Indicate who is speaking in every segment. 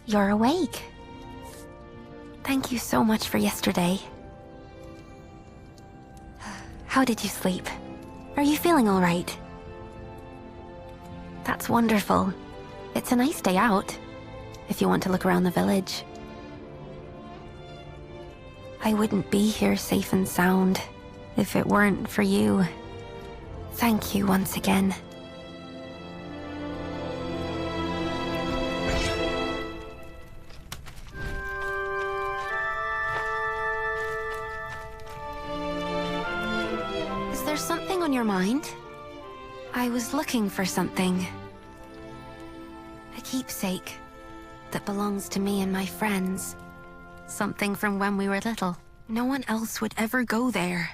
Speaker 1: You're awake. Thank you so much for yesterday. How did you sleep? Are you feeling all right? That's wonderful. It's a nice day out, if you want to look around the village. I wouldn't be here safe and sound if it weren't for you. Thank you once again. Is there something on your mind? I was looking for something. A keepsake that belongs to me and my friends. Something from when we were little. No one else would ever go there.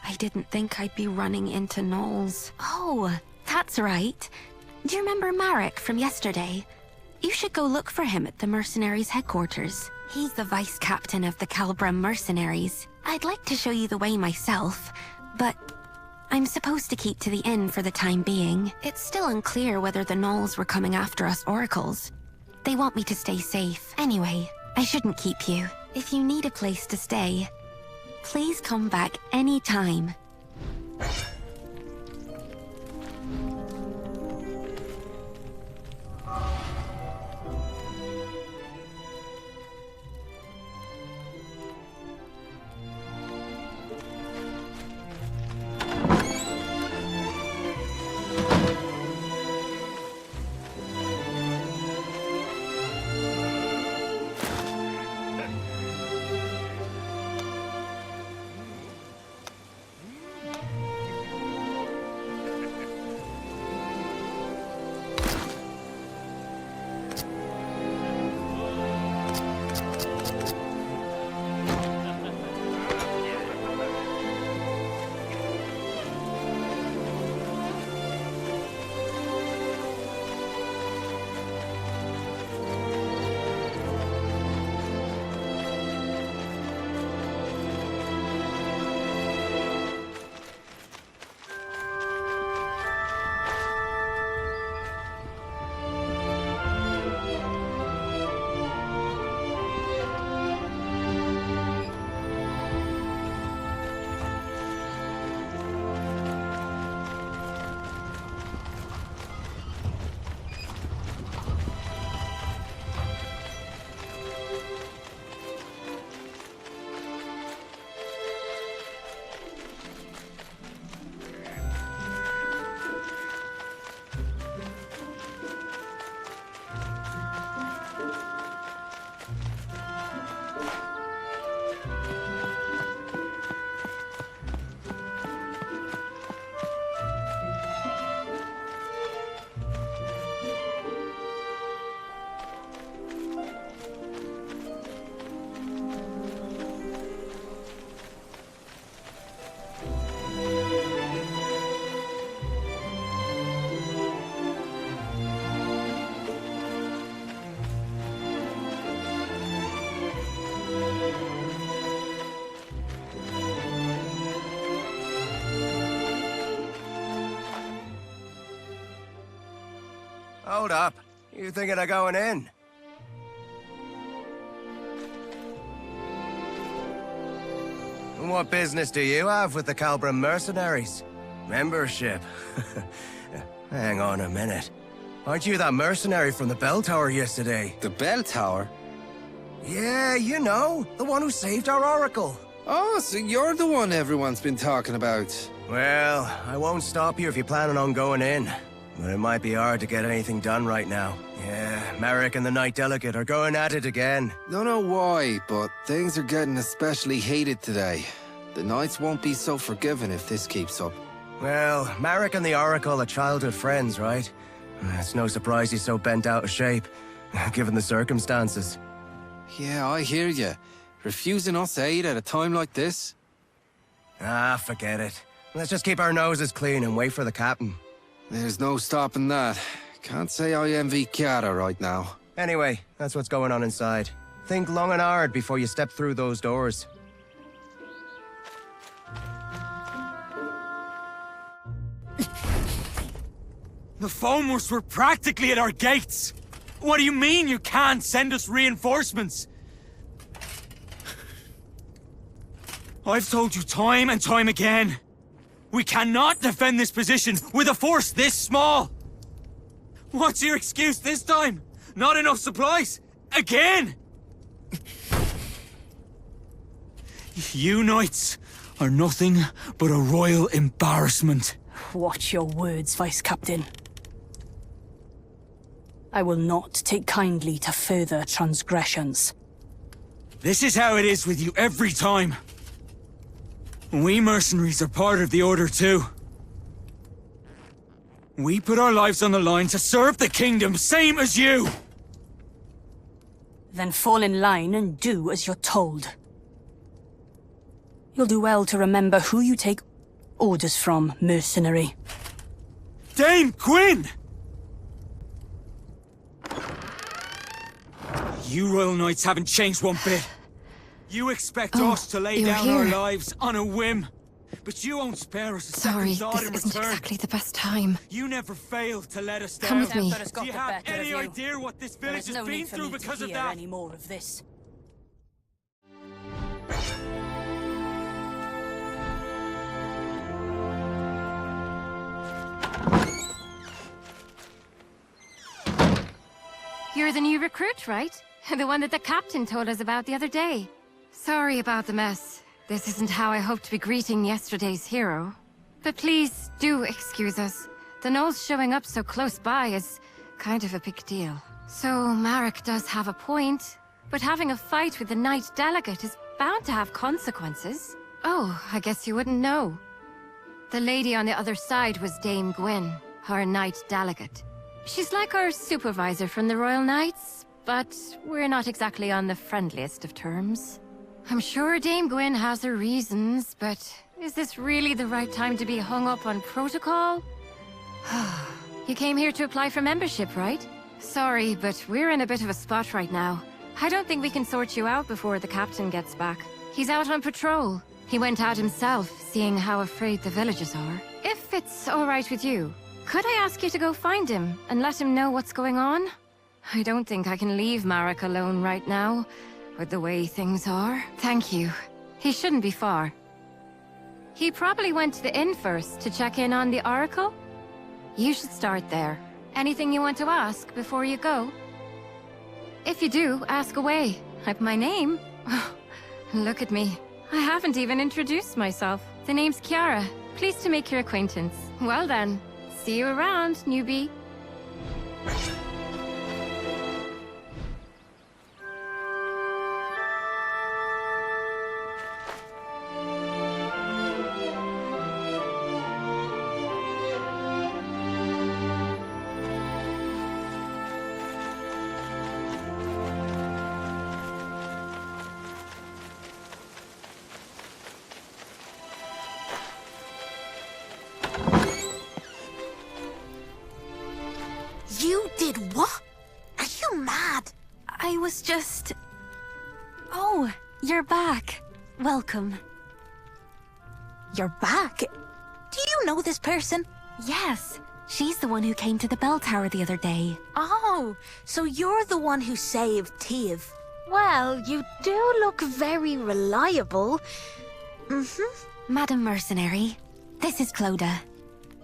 Speaker 1: I didn't think I'd be running into gnolls. Oh, that's right. Do you remember Marek from yesterday? You should go look for him at the mercenaries' headquarters. He's the vice captain of the Calbrum mercenaries. I'd like to show you the way myself, but I'm supposed to keep to the inn for the time being. It's still unclear whether the gnolls were coming after us oracles. They want me to stay safe. Anyway, I shouldn't keep you. If you need a place to stay, please come back anytime.
Speaker 2: Hold up. You thinking of going in? And what business do you have with the Calbrum mercenaries? Membership? Hang on a minute. Aren't you that mercenary from the bell tower yesterday?
Speaker 3: The bell tower?
Speaker 2: Yeah, you know. The one who saved our oracle.
Speaker 3: Oh, so you're the one everyone's been talking about.
Speaker 2: Well, I won't stop you if you're planning on going in. But it might be hard to get anything done right now. Yeah, Marek and the Knight Delegate are going at it again.
Speaker 3: Don't know why, but things are getting especially heated today. The Knights won't be so forgiving if this keeps up.
Speaker 2: Well, Marek and the Oracle are childhood friends, right? It's no surprise he's so bent out of shape, given the circumstances.
Speaker 3: Yeah, I hear you. Refusing us aid at a time like this?
Speaker 2: Ah, forget it. Let's just keep our noses clean and wait for the captain.
Speaker 3: There's no stopping that. Can't say I envy Chiara right now.
Speaker 2: Anyway, that's what's going on inside. Think long and hard before you step through those doors.
Speaker 4: The foamers were practically at our gates! What do you mean you can't send us reinforcements? I've told you time and time again. We cannot defend this position with a force this small. What's your excuse this time? Not enough supplies? Again? You knights are nothing but a royal embarrassment.
Speaker 5: Watch your words, Vice Captain. I will not take kindly to further transgressions.
Speaker 4: This is how it is with you every time. We mercenaries are part of the Order too. We put our lives on the line to serve the kingdom, same as you!
Speaker 5: Then fall in line and do as you're told. You'll do well to remember who you take orders from, mercenary.
Speaker 4: Dame Gwyn! You Royal Knights haven't changed one bit. You expect us to lay down our lives on a whim, but you won't spare us a second thought in return.
Speaker 1: Sorry, this isn't exactly the best time.
Speaker 4: You never fail to let us down.
Speaker 1: Come with me.
Speaker 4: Do you have any idea what this village has been through because of that?
Speaker 5: Any more of this.
Speaker 1: You're the new recruit, right? The one that the captain told us about the other day. Sorry about the mess. This isn't how I hoped to be greeting yesterday's hero. But please, do excuse us. The gnolls showing up so close by is kind of a big deal. So, Marek does have a point, but having a fight with the Knight Delegate is bound to have consequences. Oh, I guess you wouldn't know. The lady on the other side was Dame Gwyn, our Knight Delegate. She's like our supervisor from the Royal Knights, but we're not exactly on the friendliest of terms. I'm sure Dame Gwyn has her reasons, but is this really the right time to be hung up on protocol? You came here to apply for membership, right? Sorry, but we're in a bit of a spot right now. I don't think we can sort you out before the captain gets back. He's out on patrol. He went out himself, seeing how afraid the villagers are. If it's all right with you, could I ask you to go find him and let him know what's going on? I don't think I can leave Marek alone right now, with the way things are. Thank you. He shouldn't be far. He probably went to the inn first to check in on the Oracle. You should start there. Anything you want to ask before you go? If you do, ask away. My name? Look at me. I haven't even introduced myself. The name's Kiara. Pleased to make your acquaintance. Well then, see you around, newbie.
Speaker 6: You did what? Are you mad?
Speaker 1: I was just... Oh, you're back. Welcome.
Speaker 6: You're back? Do you know this person?
Speaker 1: Yes, she's the one who came to the bell tower the other day.
Speaker 6: Oh, so you're the one who saved Tiev. Well, you do look very reliable.
Speaker 1: Madam Mercenary, this is Clodagh.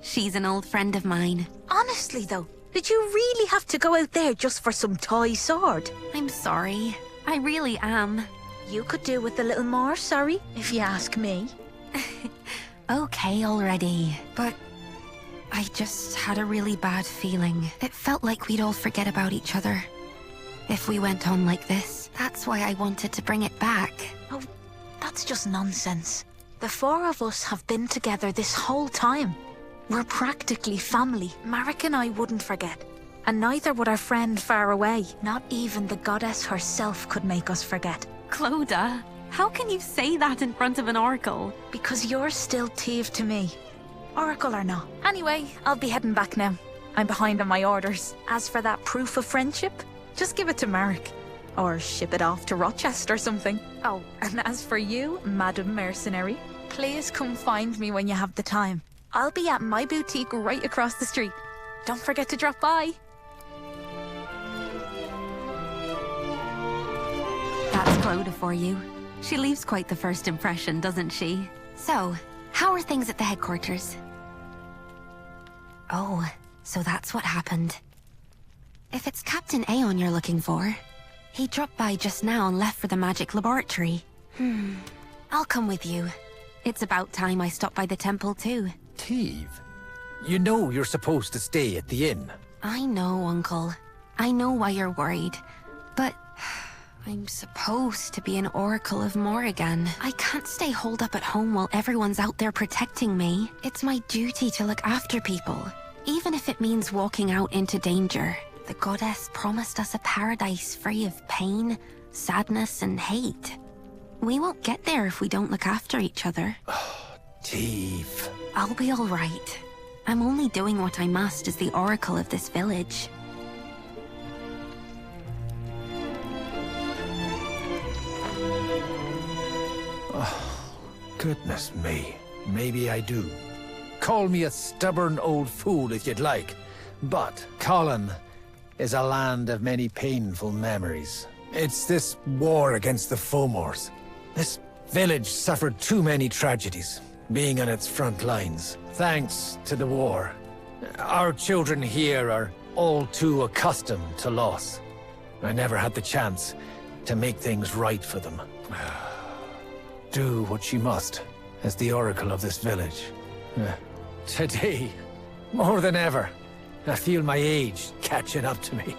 Speaker 1: She's an old friend of mine.
Speaker 6: Honestly, though, did you really have to go out there just for some toy sword?
Speaker 1: I'm sorry. I really am.
Speaker 6: You could do with a little more sorry, if you ask me.
Speaker 1: Okay already, but I just had a really bad feeling. It felt like we'd all forget about each other if we went on like this. That's why I wanted to bring it back.
Speaker 6: Oh, that's just nonsense. The four of us have been together this whole time. We're practically family. Marek and I wouldn't forget. And neither would our friend far away. Not even the goddess herself could make us forget.
Speaker 1: Clodagh, how can you say that in front of an oracle?
Speaker 6: Because you're still Tiev to me. Oracle or not. Anyway, I'll be heading back now. I'm behind on my orders. As for that proof of friendship, just give it to Marek. Or ship it off to Rochester or something. Oh, and as for you, Madam Mercenary, please come find me when you have the time. I'll be at my boutique right across the street. Don't forget to drop by.
Speaker 1: That's Clodagh for you. She leaves quite the first impression, doesn't she? So, how are things at the headquarters? Oh, so that's what happened. If it's Captain Aeon you're looking for, he dropped by just now and left for the magic laboratory. I'll come with you. It's about time I stopped by the temple too.
Speaker 7: Teve, you know you're supposed to stay at the inn.
Speaker 1: I know, Uncle. I know why you're worried. But I'm supposed to be an Oracle of Morrigan. I can't stay holed up at home while everyone's out there protecting me. It's my duty to look after people, even if it means walking out into danger. The goddess promised us a paradise free of pain, sadness, and hate. We won't get there if we don't look after each other.
Speaker 7: Teve.
Speaker 1: I'll be all right. I'm only doing what I must as the Oracle of this village.
Speaker 7: Goodness me. Maybe I do. Call me a stubborn old fool if you'd like, but Colin is a land of many painful memories. It's this war against the Fomors. This village suffered too many tragedies, being on its front lines. Thanks to the war, our children here are all too accustomed to loss. I never had the chance to make things right for them. Do what she must as the oracle of this village. Today, more than ever, I feel my age catching up to me.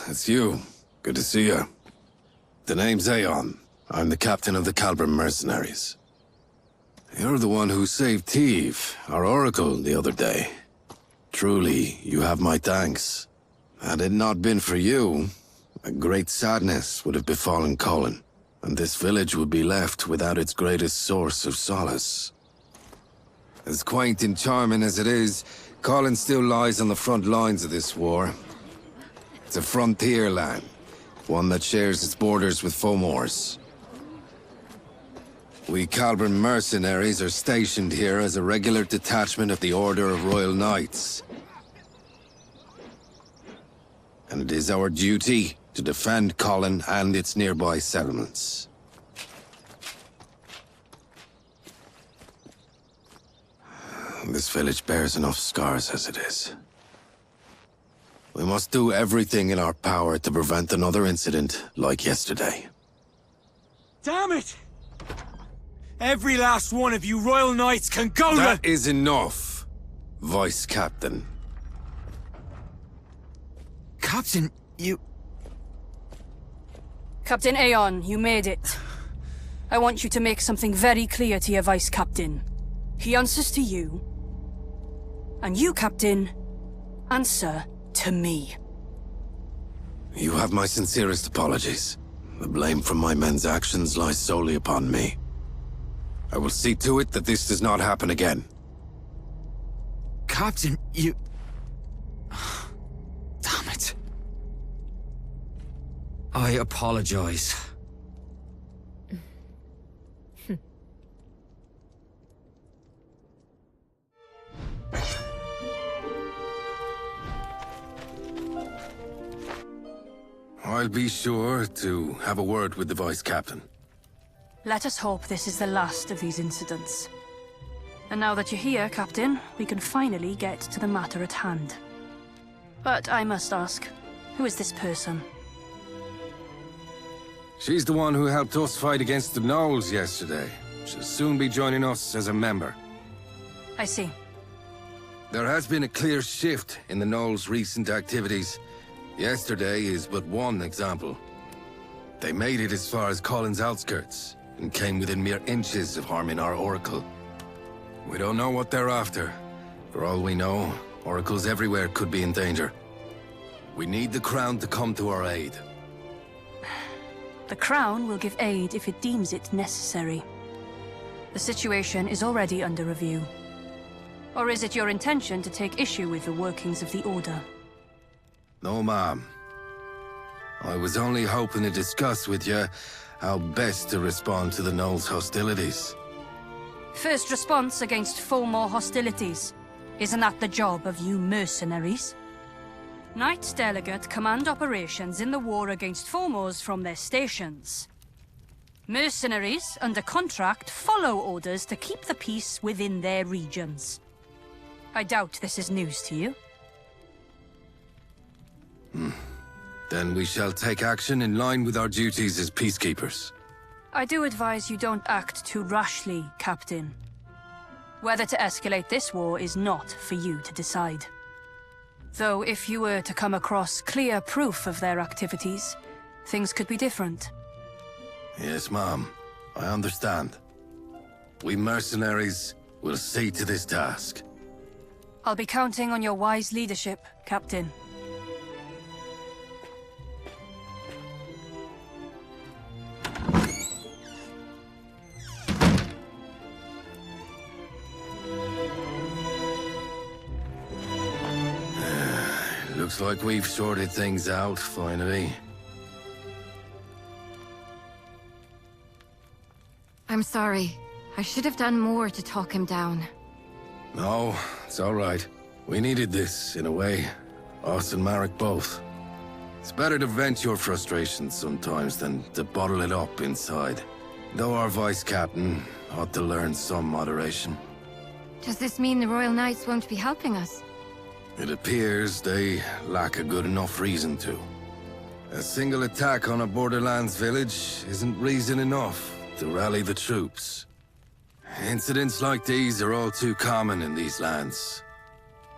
Speaker 8: It's you. Good to see you. The name's Aeon. I'm the captain of the Calbram mercenaries. You're the one who saved Teve, our oracle, the other day. Truly, you have my thanks. Had it not been for you, a great sadness would have befallen Colin, and this village would be left without its greatest source of solace.
Speaker 3: As quaint and charming as it is, Colin still lies on the front lines of this war. It's a frontier land, one that shares its borders with Fomors. We Calbran mercenaries are stationed here as a regular detachment of the Order of Royal Knights. And it is our duty to defend Colin and its nearby settlements. This village bears enough scars as it is. We must do everything in our power to prevent another incident like yesterday.
Speaker 4: Damn it! Every last one of you Royal Knights can go
Speaker 3: That is enough, Vice Captain.
Speaker 4: Captain, you...
Speaker 5: Captain Aeon, you made it. I want you to make something very clear to your Vice Captain. He answers to you. And you, Captain, answer to me.
Speaker 3: You have my sincerest apologies. The blame for my men's actions lies solely upon me. I will see to it that this does not happen again.
Speaker 4: Captain, you... Damn it. I apologize.
Speaker 3: I'll be sure to have a word with the Vice Captain.
Speaker 5: Let us hope this is the last of these incidents. And now that you're here, Captain, we can finally get to the matter at hand. But I must ask, who is this person?
Speaker 3: She's the one who helped us fight against the Gnolls yesterday. She'll soon be joining us as a member.
Speaker 5: I see.
Speaker 3: There has been a clear shift in the Gnolls' recent activities. Yesterday is but one example. They made it as far as Colin's outskirts, and came within mere inches of harming our Oracle. We don't know what they're after. For all we know, Oracles everywhere could be in danger. We need the Crown to come to our aid.
Speaker 5: The Crown will give aid if it deems it necessary. The situation is already under review. Or is it your intention to take issue with the workings of the Order?
Speaker 3: No, ma'am. I was only hoping to discuss with you how best to respond to the Gnolls' hostilities.
Speaker 5: First response against Fulmore hostilities. Isn't that the job of you mercenaries? Knights Delegate command operations in the war against Fulmores from their stations. Mercenaries, under contract, follow orders to keep the peace within their regions. I doubt this is news to you.
Speaker 3: Then we shall take action in line with our duties as peacekeepers.
Speaker 5: I do advise you don't act too rashly, Captain. Whether to escalate this war is not for you to decide. Though if you were to come across clear proof of their activities, things could be different.
Speaker 3: Yes, ma'am. I understand. We mercenaries will see to this task.
Speaker 5: I'll be counting on your wise leadership, Captain.
Speaker 3: Looks like we've sorted things out, finally.
Speaker 1: I'm sorry. I should have done more to talk him down.
Speaker 3: No, it's all right. We needed this, in a way. Us and Marek both. It's better to vent your frustrations sometimes than to bottle it up inside. Though our Vice Captain ought to learn some moderation.
Speaker 1: Does this mean the Royal Knights won't be helping us?
Speaker 3: It appears they lack a good enough reason to. A single attack on a Borderlands village isn't reason enough to rally the troops. Incidents like these are all too common in these lands.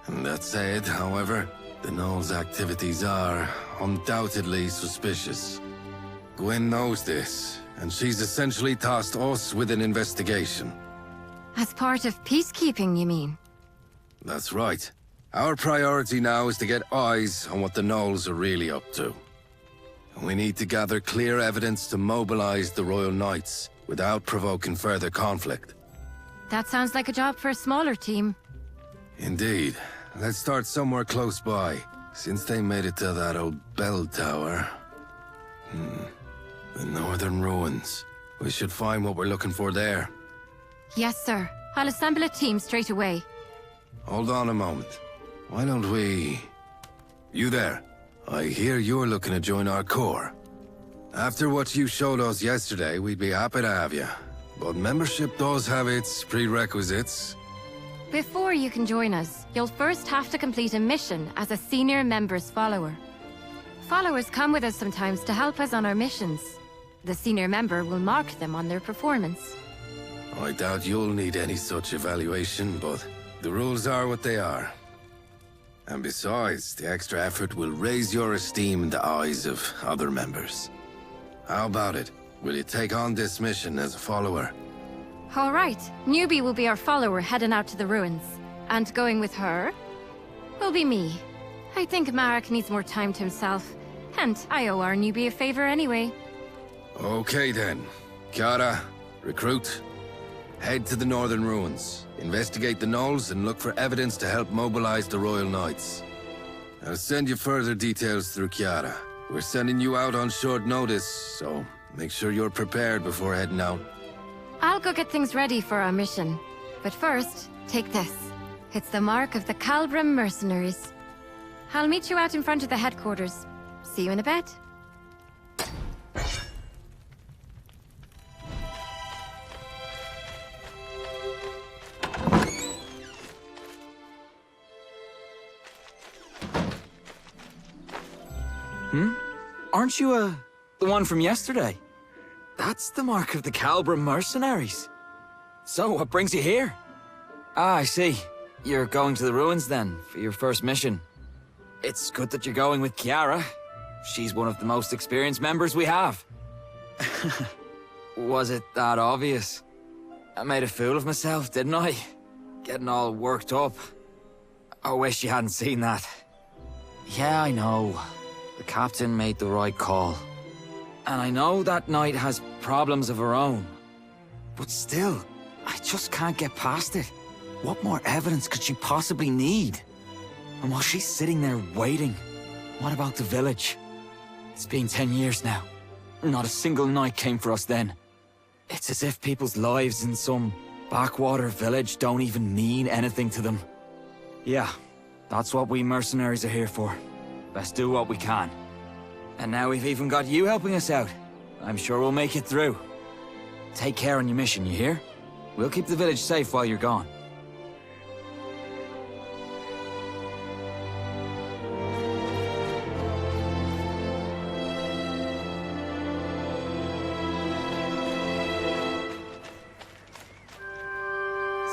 Speaker 3: And that said, however, the Gnolls' activities are undoubtedly suspicious. Gwyn knows this, and she's essentially tasked us with an investigation.
Speaker 1: As part of peacekeeping, you mean?
Speaker 3: That's right. Our priority now is to get eyes on what the Gnolls are really up to. We need to gather clear evidence to mobilize the Royal Knights without provoking further conflict.
Speaker 1: That sounds like a job for a smaller team.
Speaker 3: Indeed. Let's start somewhere close by, since they made it to that old bell tower. The northern ruins. We should find what we're looking for there.
Speaker 1: Yes, sir. I'll assemble a team straight away.
Speaker 3: Hold on a moment. Why don't we... You there. I hear you're looking to join our corps. After what you showed us yesterday, we'd be happy to have you. But membership does have its prerequisites.
Speaker 1: Before you can join us, you'll first have to complete a mission as a senior member's follower. Followers come with us sometimes to help us on our missions. The senior member will mark them on their performance.
Speaker 3: I doubt you'll need any such evaluation, but the rules are what they are. And besides, the extra effort will raise your esteem in the eyes of other members. How about it? Will you take on this mission as a follower?
Speaker 1: All right. Newbie will be our follower heading out to the ruins. And going with her will be me. I think Marek needs more time to himself. And I owe our newbie a favor anyway.
Speaker 3: Okay then. Kiara, recruit. Head to the northern ruins. Investigate the knolls and look for evidence to help mobilize the Royal Knights. I'll send you further details through Kiara. We're sending you out on short notice, so make sure you're prepared before heading out.
Speaker 1: I'll go get things ready for our mission. But first, take this. It's the mark of the Calbram mercenaries. I'll meet you out in front of the headquarters. See you in a bit.
Speaker 4: Aren't you, the one from yesterday? That's the mark of the Calbram mercenaries. So, what brings you here? Ah, I see. You're going to the ruins then, for your first mission. It's good that you're going with Kiara. She's one of the most experienced members we have. Was it that obvious? I made a fool of myself, didn't I? Getting all worked up. I wish you hadn't seen that. Yeah, I know. The captain made the right call. And I know that knight has problems of her own. But still, I just can't get past it. What more evidence could she possibly need? And while she's sitting there waiting, what about the village? It's been 10 years now. Not a single knight came for us then. It's as if people's lives in some backwater village don't even mean anything to them. Yeah, that's what we mercenaries are here for. Best do what we can. And now we've even got you helping us out. I'm sure we'll make it through. Take care on your mission, you hear? We'll keep the village safe while you're gone.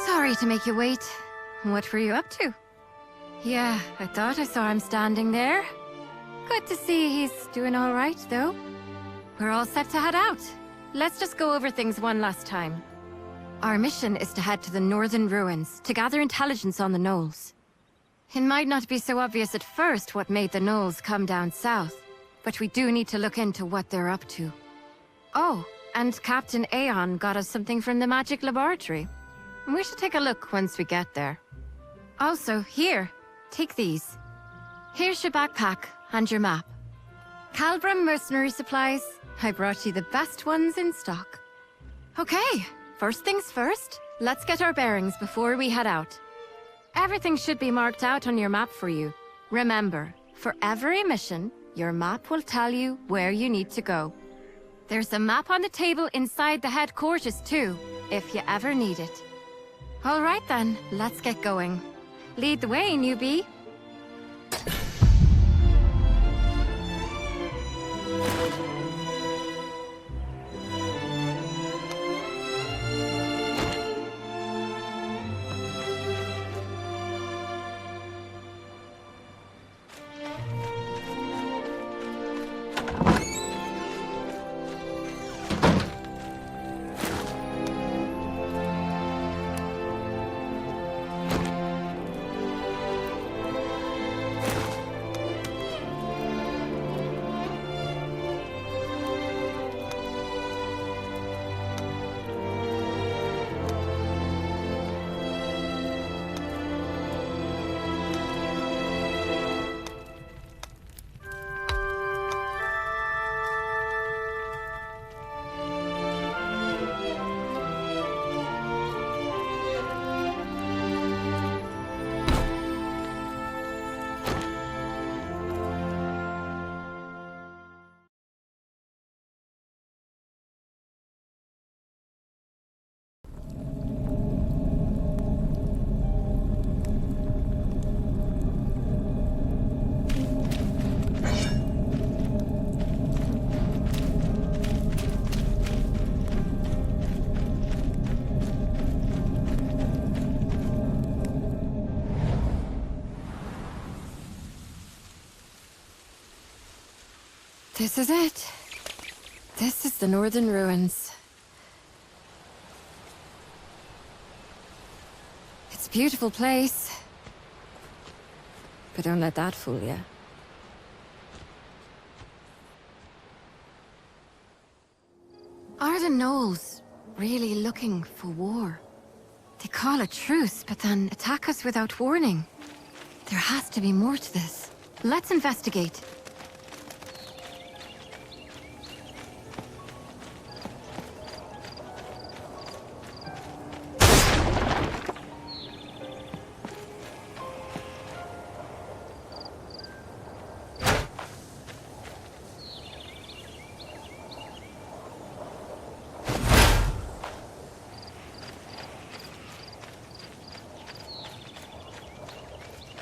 Speaker 1: Sorry to make you wait. What were you up to? Yeah, I thought I saw him standing there. Good to see he's doing all right, though. We're all set to head out. Let's just go over things one last time. Our mission is to head to the northern ruins to gather intelligence on the gnolls. It might not be so obvious at first what made the gnolls come down south, but we do need to look into what they're up to. Oh, and Captain Aeon got us something from the magic laboratory. We should take a look once we get there. Also, here, take these. Here's your backpack and your map. Calbram mercenary supplies. I brought you the best ones in stock. Okay, first things first, let's get our bearings before we head out. Everything should be marked out on your map for you. Remember, for every mission, your map will tell you where you need to go. There's a map on the table inside the headquarters too, if you ever need it. All right then, let's get going. Lead the way, newbie. This is it. This is the Northern Ruins. It's a beautiful place. But don't let that fool you. Are the Knolls really looking for war? They call a truce, but then attack us without warning. There has to be more to this. Let's investigate.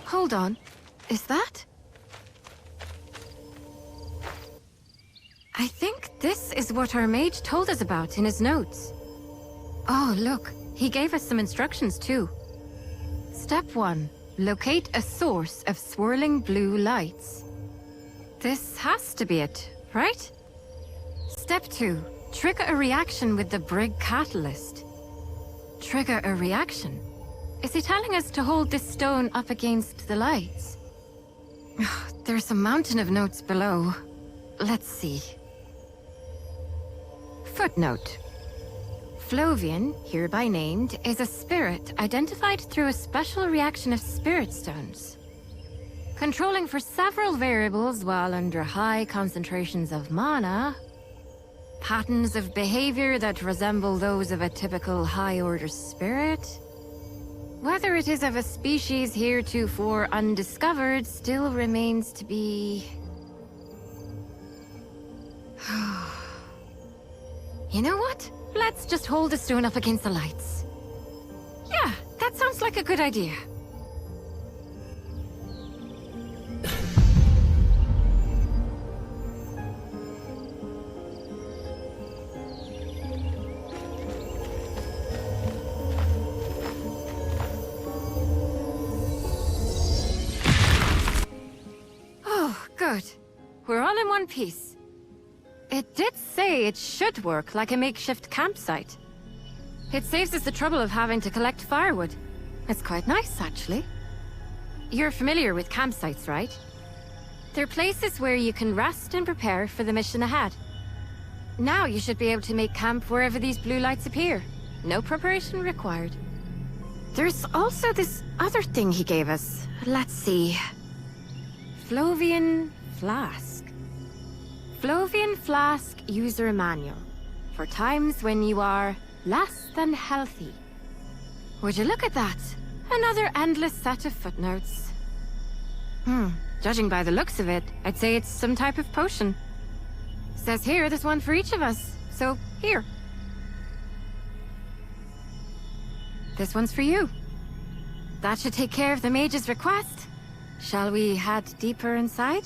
Speaker 1: Hold on. Is that? I think this is what our mage told us about in his notes. Oh, look. He gave us some instructions too. Step 1. Locate a source of swirling blue lights. This has to be it, right? Step 2. Trigger a reaction with the Brig catalyst. Trigger a reaction? Is he telling us to hold this stone up against the lights? There's a mountain of notes below. Let's see. Footnote. Flovian, hereby named, is a spirit identified through a special reaction of spirit stones. Controlling for several variables while under high concentrations of mana. Patterns of behavior that resemble those of a typical high-order spirit. Whether it is of a species heretofore undiscovered still remains to be... You know what? Let's just hold the stone up against the lights. Yeah, that sounds like a good idea. Good. We're all in one piece. It did say it should work like a makeshift campsite. It saves us the trouble of having to collect firewood. It's quite nice, actually. You're familiar with campsites, right? They're places where you can rest and prepare for the mission ahead. Now you should be able to make camp wherever these blue lights appear. No preparation required. There's also this other thing he gave us. Let's see. Flovian Flask. Flovian Flask User Manual. For times when you are less than healthy. Would you look at that? Another endless set of footnotes. Judging by the looks of it, I'd say it's some type of potion. Says here there's one for each of us, so here. This one's for you. That should take care of the mage's request. Shall we head deeper inside?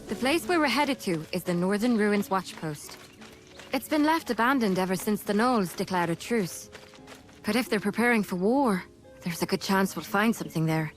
Speaker 1: The place where we're headed to is the Northern Ruins Watchpost. It's been left abandoned ever since the Knolls declared a truce. But if they're preparing for war, there's a good chance we'll find something there.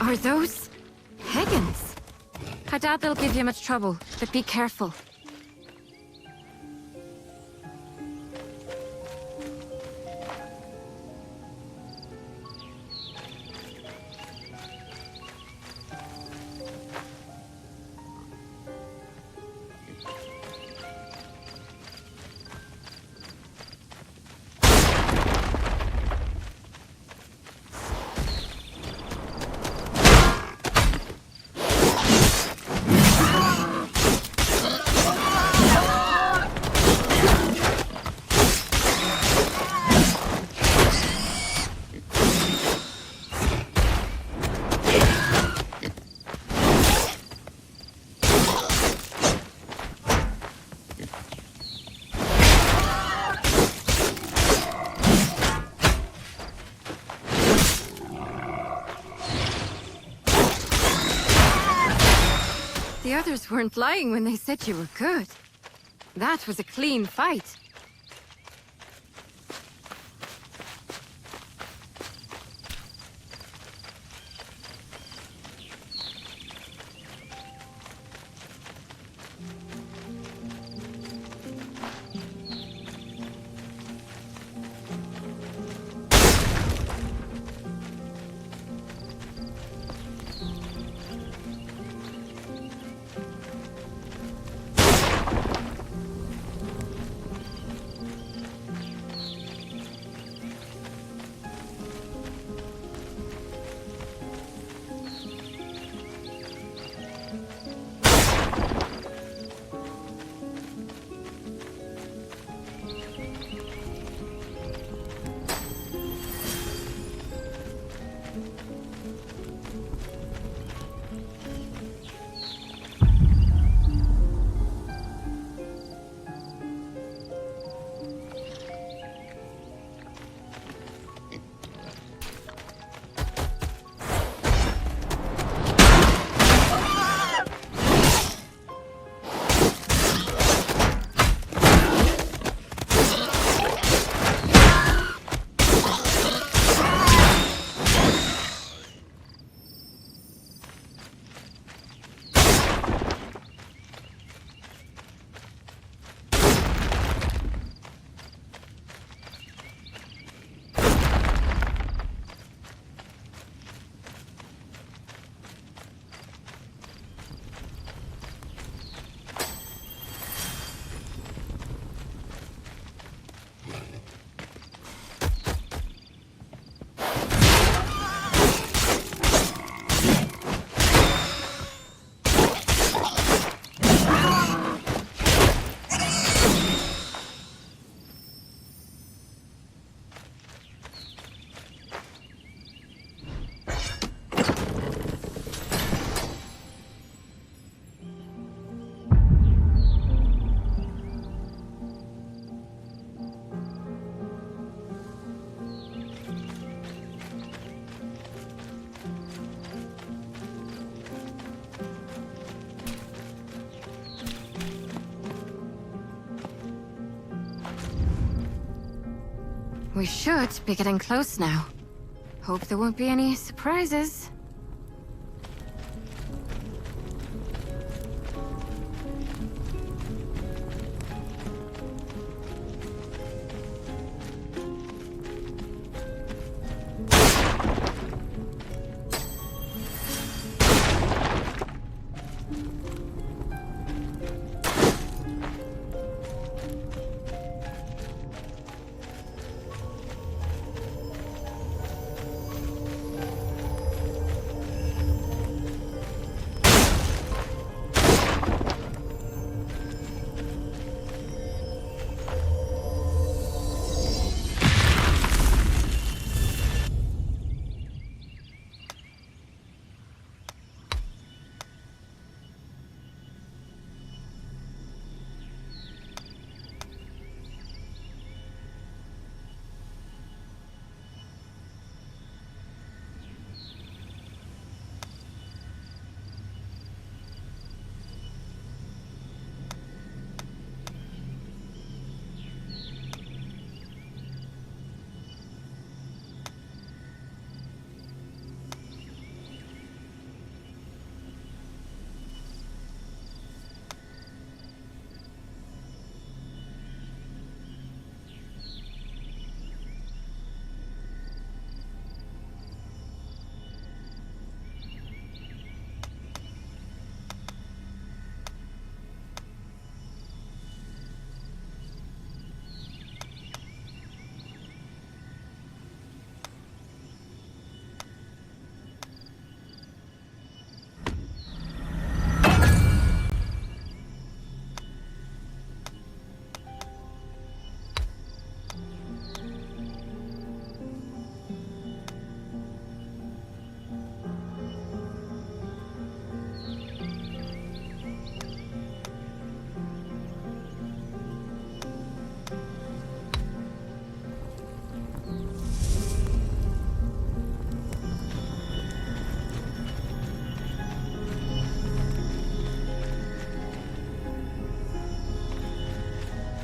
Speaker 1: Are those Higgins? I doubt they'll give you much trouble, but be careful. The others weren't lying when they said you were good. That was a clean fight. We should be getting close now. Hope there won't be any surprises.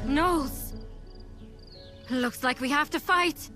Speaker 1: Knowles! Looks like we have to fight.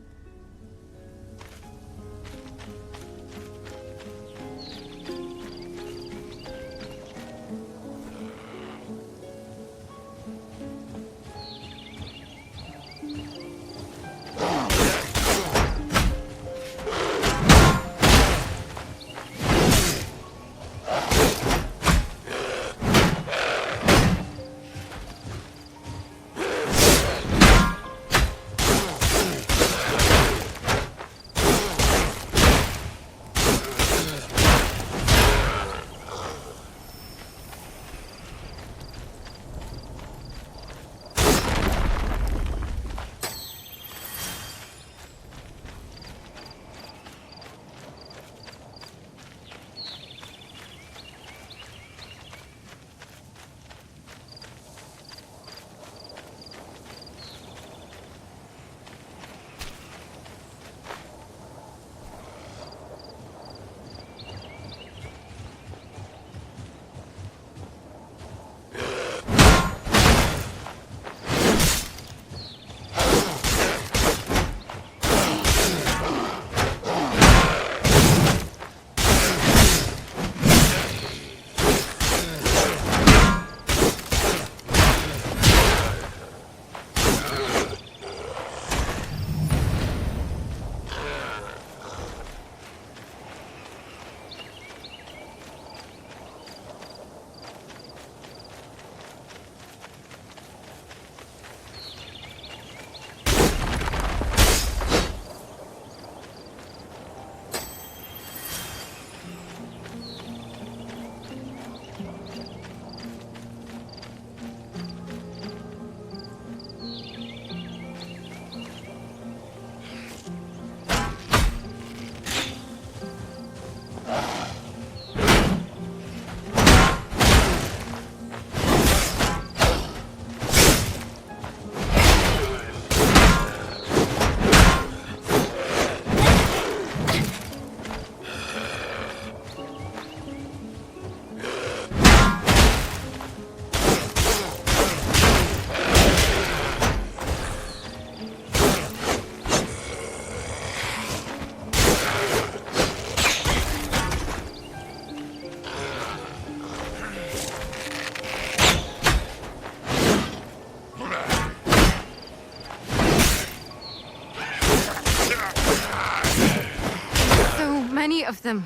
Speaker 1: Of them.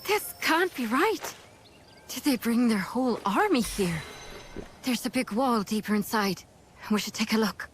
Speaker 1: This can't be right. Did they bring their whole army here? There's a big wall deeper inside. We should take a look.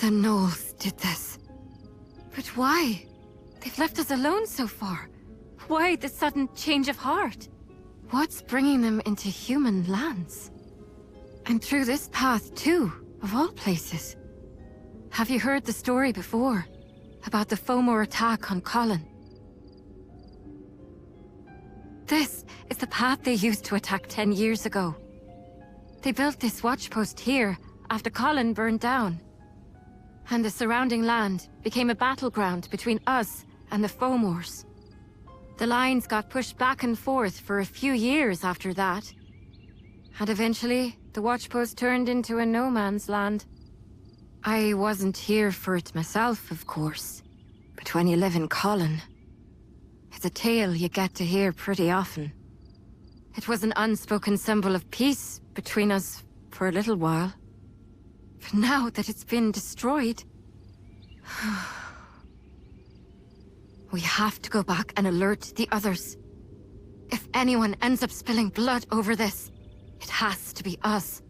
Speaker 1: The Knolls did this. But why? They've left us alone so far. Why the sudden change of heart? What's bringing them into human lands? And through this path too, of all places. Have you heard the story before? About the Fomor attack on Colin? This is the path they used to attack 10 years ago. They built this watchpost here after Colin burned down. And the surrounding land became a battleground between us and the Fomors. The lines got pushed back and forth for a few years after that. And eventually, the watchpost turned into a no-man's land. I wasn't here for it myself, of course. But when you live in Colin, it's a tale you get to hear pretty often. It was an unspoken symbol of peace between us for a little while. But now that it's been destroyed... we have to go back and alert the others. If anyone ends up spilling blood over this, it has to be us.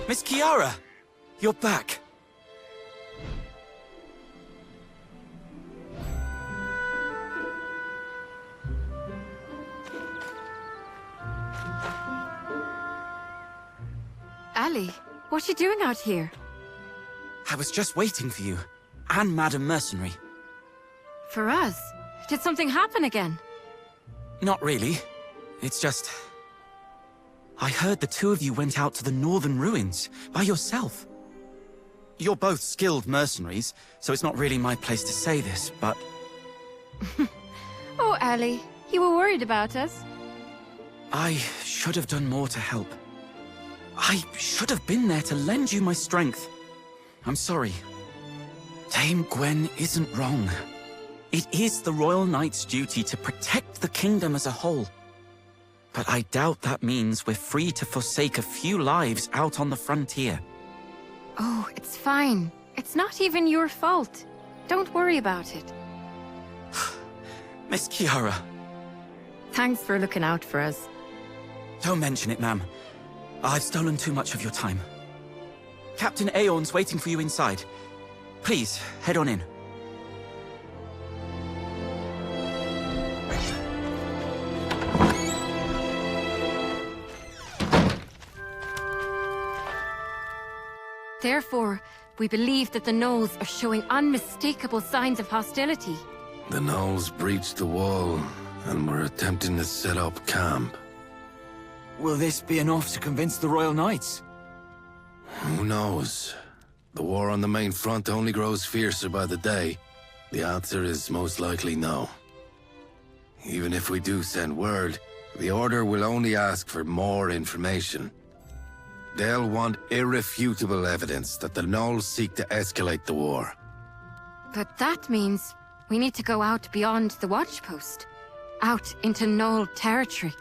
Speaker 4: Miss Kiara! You're back.
Speaker 1: Ali, what you doing out here?
Speaker 4: I was just waiting for you, and Madam Mercenary.
Speaker 1: For us? Did something happen again?
Speaker 4: Not really. It's just... I heard the two of you went out to the northern ruins, by yourself. You're both skilled mercenaries, so it's not really my place to say this, but...
Speaker 1: Oh, Ali, you were worried about us?
Speaker 4: I should have done more to help. I should have been there to lend you my strength. I'm sorry. Dame Gwen isn't wrong. It is the Royal Knight's duty to protect the kingdom as a whole. But I doubt that means we're free to forsake a few lives out on the frontier.
Speaker 1: Oh, it's fine. It's not even your fault. Don't worry about it.
Speaker 4: Miss Kiara.
Speaker 1: Thanks for looking out for us.
Speaker 4: Don't mention it, ma'am. I've stolen too much of your time. Captain Aeon's waiting for you inside. Please, head on in.
Speaker 1: Therefore, we believe that the Knolls are showing unmistakable signs of hostility.
Speaker 3: The Knolls breached the wall, and were attempting to set up camp.
Speaker 4: Will this be enough to convince the Royal Knights?
Speaker 3: Who knows? The war on the main front only grows fiercer by the day. The answer is most likely no. Even if we do send word, the Order will only ask for more information. They'll want irrefutable evidence that the Knolls seek to escalate the war.
Speaker 1: But that means we need to go out beyond the watchpost. Out into Knoll territory.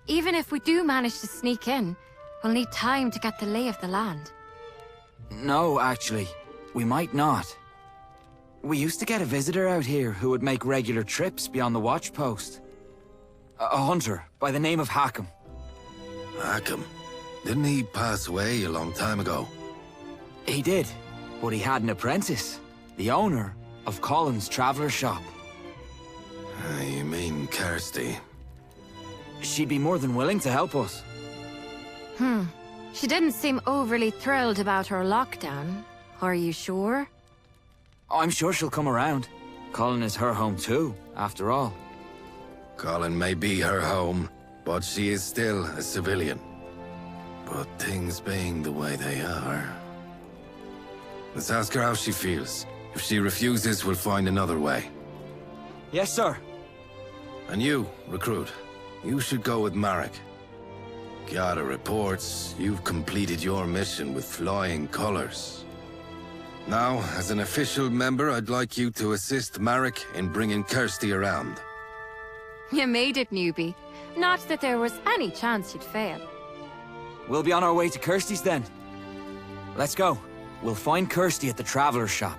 Speaker 1: Even if we do manage to sneak in, we'll need time to get the lay of the land.
Speaker 9: No, actually. We might not. We used to get a visitor out here who would make regular trips beyond the watchpost. A hunter by the name of Hackham.
Speaker 3: Hackham? Didn't he pass away a long time ago?
Speaker 9: He did, but he had an apprentice. The owner of Colin's Traveller Shop.
Speaker 3: You mean Kirsty?
Speaker 9: she'd be more than willing to help us.
Speaker 1: She didn't seem overly thrilled about her lockdown. Are you sure?
Speaker 9: I'm sure she'll come around. Colin is her home too, after all.
Speaker 3: Colin may be her home, but she is still a civilian. But things being the way they are... Let's ask her how she feels. If she refuses, we'll find another way.
Speaker 9: Yes, sir.
Speaker 3: And you, recruit, you should go with Marek. Gather reports, you've completed your mission with flying colors. Now, as an official member, I'd like you to assist Marek in bringing Kirsty around.
Speaker 1: You made it, newbie. Not that there was any chance you'd fail.
Speaker 9: We'll be on our way to Kirsty's then. Let's go. We'll find Kirsty at the Traveler's shop.